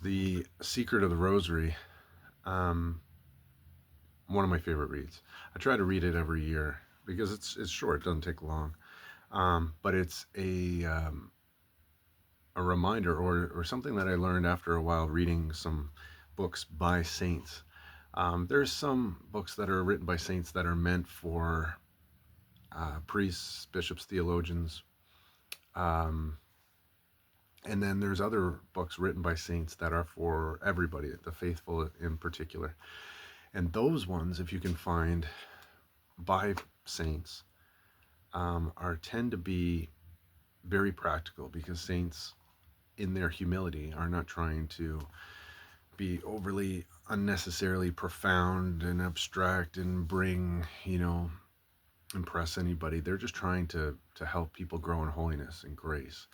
The Secret of the Rosary, um, one of my favorite reads. I try to read it every year because it's short, it doesn't take long. But it's a reminder or something that I learned after a while reading some books by saints. There's some books that are written by saints that are meant for priests, bishops, theologians. Um, and then there's other books written by saints that are for everybody, the faithful in particular. And those ones, if you can find by saints, are tend to be very practical because saints, in their humility, are not trying to be overly unnecessarily profound and abstract and bring, impress anybody. They're just trying to help people grow in holiness and grace.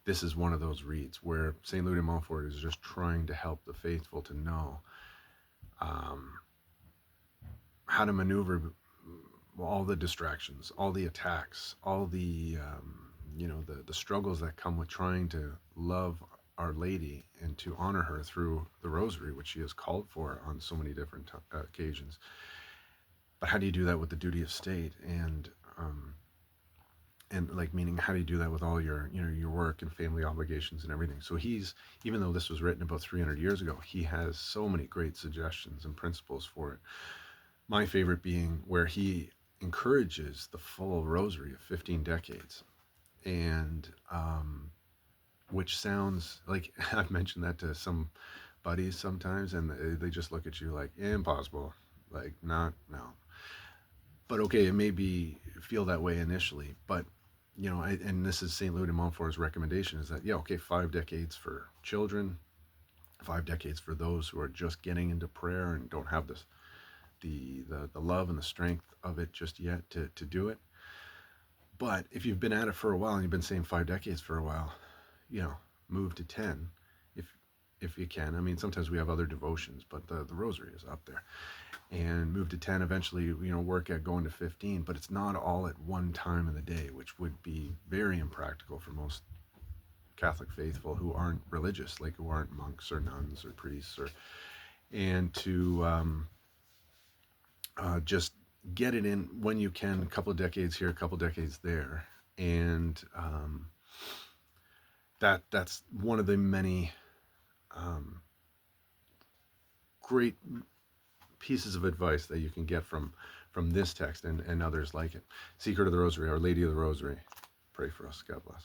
This is one of those reads where St. Louis de Montfort is just trying to help the faithful to know um, how to maneuver all the distractions, all the attacks, all the struggles that come with trying to love Our Lady and to honor her through the Rosary, which she has called for on so many different occasions. But how do you do that with the duty of state and like meaning how do you do that with all your your work and family obligations and everything? So he's, even though this was written about 300 years ago, he has so many great suggestions and principles for it. My favorite being where he encourages the full rosary of 15 decades, and which sounds like I've mentioned that to some buddies sometimes, and they just look at you like impossible, like not no. But okay, it may be feel that way initially, but and this is St. Louis de Montfort's recommendation is that yeah, okay, 5 decades for children, 5 decades for those who are just getting into prayer and don't have this the love and the strength of it just yet to do it. But if you've been at it for a while and you've been saying 5 decades for a while, move to 10 if if you can. I mean, sometimes we have other devotions, but the rosary is up there. And move to 10 eventually, work at going to 15, but it's not all at one time of the day, which would be very impractical for most Catholic faithful who aren't religious, like who aren't monks or nuns or priests, or and to just get it in when you can, a couple of decades here, a couple of decades there, and that's one of the many um, great pieces of advice that you can get from this text and others like it. Secret of the Rosary, Our Lady of the Rosary. Pray for us. God bless.